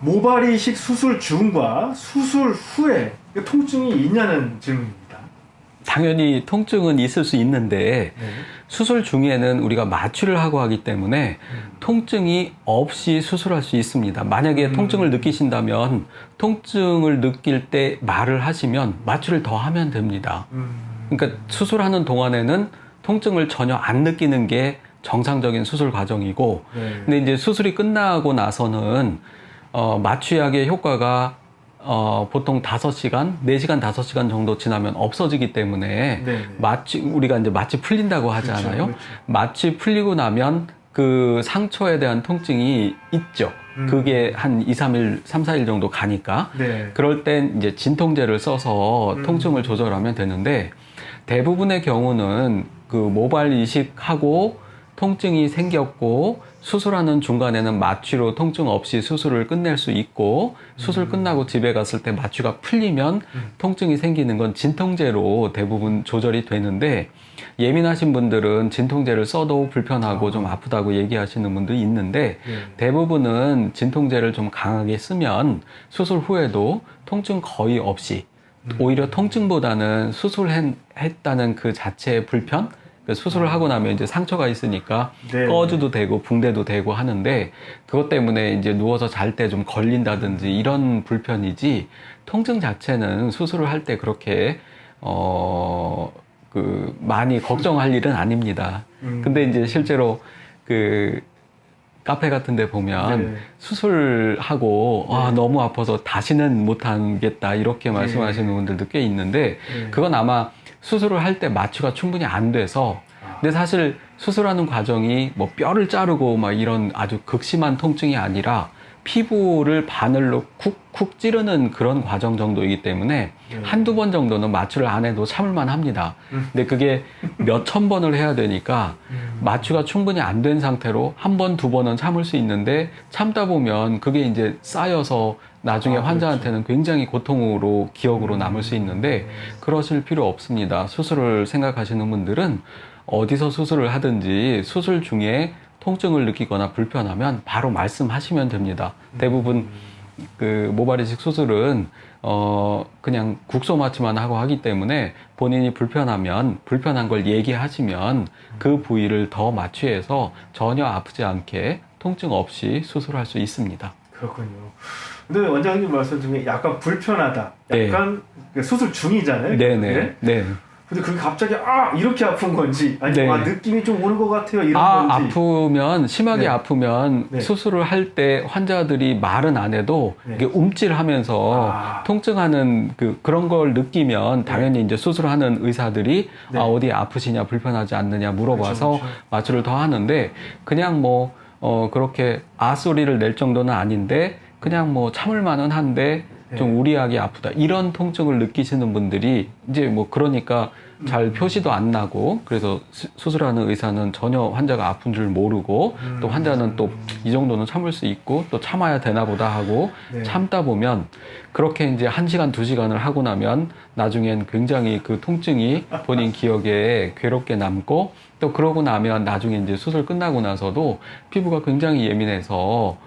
모발 이식 수술 중과 수술 후에 통증이 있냐는 질문입니다. 당연히 통증은 있을 수 있는데 네. 수술 중에는 우리가 마취를 하고 하기 때문에 통증이 없이 수술할 수 있습니다. 만약에 통증을 느끼신다면 통증을 느낄 때 말을 하시면 마취를 더 하면 됩니다. 그러니까 수술하는 동안에는 통증을 전혀 안 느끼는 게 정상적인 수술 과정이고, 네. 근데 이제 수술이 끝나고 나서는 마취약의 효과가 보통 5시간, 4시간, 5시간 정도 지나면 없어지기 때문에 네. 우리가 이제 마취 풀린다고 하잖아요. 그렇죠. 마취 풀리고 나면 그 상처에 대한 통증이 있죠. 그게 한 3, 4일 정도 가니까. 네. 그럴 땐 이제 진통제를 써서 통증을 조절하면 되는데, 대부분의 경우는 그 모발 이식하고 통증이 생겼고 수술하는 중간에는 마취로 통증 없이 수술을 끝낼 수 있고, 수술 끝나고 집에 갔을 때 마취가 풀리면 통증이 생기는 건 진통제로 대부분 조절이 되는데, 예민하신 분들은 진통제를 써도 불편하고 좀 아프다고 얘기하시는 분들이 있는데, 대부분은 진통제를 좀 강하게 쓰면 수술 후에도 통증 거의 없이, 오히려 통증보다는 수술했다는 그 자체의 불편, 수술을 하고 나면 이제 상처가 있으니까 네. 꺼져도 되고 붕대도 되고 하는데, 그것 때문에 이제 누워서 잘 때 좀 걸린다든지 이런 불편이지, 통증 자체는 수술을 할 때 그렇게 많이 걱정할 일은 아닙니다. 근데 이제 실제로 그 카페 같은 데 보면 네. 수술하고 너무 아파서 다시는 못 하겠다 이렇게 말씀하시는 분들도 꽤 있는데, 그건 아마 수술을 할 때 마취가 충분히 안 돼서, 근데 사실 수술하는 과정이 뭐 뼈를 자르고 막 이런 아주 극심한 통증이 아니라 피부를 바늘로 쿡쿡 찌르는 그런 과정 정도이기 때문에 한두 번 정도는 마취를 안 해도 참을만 합니다. 근데 그게 몇천 번을 해야 되니까 마취가 충분히 안 된 상태로 한 번, 두 번은 참을 수 있는데, 참다 보면 그게 이제 쌓여서 나중에 환자한테는 굉장히 고통으로 기억으로 남을 수 있는데, 그러실 필요 없습니다. 수술을 생각하시는 분들은 어디서 수술을 하든지 수술 중에 통증을 느끼거나 불편하면 바로 말씀하시면 됩니다. 대부분 그 모발 이식 수술은 그냥 국소 마취만 하고 하기 때문에 본인이 불편하면 불편한 걸 얘기하시면 그 부위를 더 마취해서 전혀 아프지 않게 통증 없이 수술할 수 있습니다. 그렇군요. 근데 원장님 말씀 중에 약간 불편하다. 약간 수술 중이잖아요. 네네. 네. 근데 그게 갑자기 이렇게 아픈 건지, 아니면 느낌이 좀 오는 것 같아요 이런 건지. 아프면, 심하게 아프면 수술을 할 때 환자들이 말은 안 해도 이게 움찔하면서 통증하는 그런 걸 느끼면 당연히 이제 수술하는 의사들이 어디 아프시냐, 불편하지 않느냐 물어봐서 그렇죠. 마취를 더 하는데, 그냥 뭐 그렇게 소리를 낼 정도는 아닌데 그냥 뭐 참을만은 한데 좀 우리하게 아프다, 이런 통증을 느끼시는 분들이 이제 뭐 그러니까 잘 표시도 안 나고, 그래서 수술하는 의사는 전혀 환자가 아픈 줄 모르고, 또 환자는 또 이 정도는 참을 수 있고 또 참아야 되나 보다 하고 참다 보면, 그렇게 이제 1시간, 2시간을 하고 나면 나중엔 굉장히 그 통증이 본인 기억에 괴롭게 남고, 또 그러고 나면 나중에 이제 수술 끝나고 나서도 피부가 굉장히 예민해서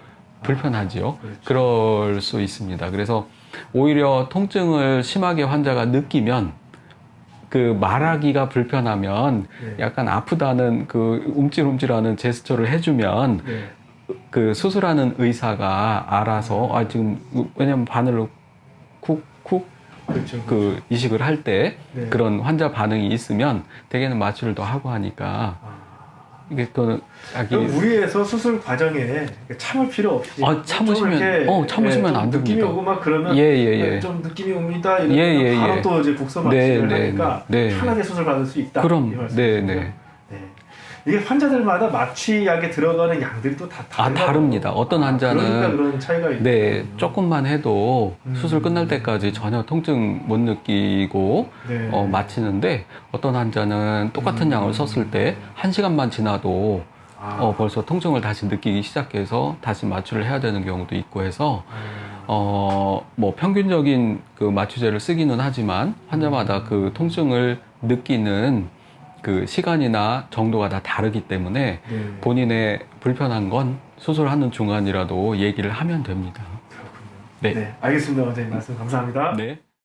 불편하지요. 그럴 수 있습니다. 그래서 오히려 통증을 심하게 환자가 느끼면, 그 말하기가 불편하면 약간 아프다는 그 움찔움찔하는 제스처를 해주면 그 수술하는 의사가 알아서 지금, 왜냐면 바늘로 쿡쿡 그 이식을 할 때 그런 환자 반응이 있으면 대개는 마취를 더 하고 하니까, 이게 또 그럼 무리해서 수술 과정에 참을 필요 없이 참으시면 안 됩니다. 느낌이 오고 막 그러면 좀 느낌이 옵니다 이러면 바로 또 이제 국소 마취를 하니까 편하게 수술 받을 수 있다. 그럼 이게 환자들마다 마취약에 들어가는 양들이 또 다 다릅니다. 어떤 환자는 그러니까 그런 차이가 있는 조금만 해도 수술 끝날 때까지 전혀 통증 못 느끼고 마치는데, 어떤 환자는 똑같은 양을 썼을 때 1시간만 지나도 벌써 통증을 다시 느끼기 시작해서 다시 마취를 해야 되는 경우도 있고 해서 뭐 평균적인 그 마취제를 쓰기는 하지만 환자마다 그 통증을 느끼는 그 시간이나 정도가 다 다르기 때문에 본인의 불편한 건 수술하는 중간이라도 얘기를 하면 됩니다. 네. 네, 알겠습니다. 원장님 말씀 감사합니다. 네.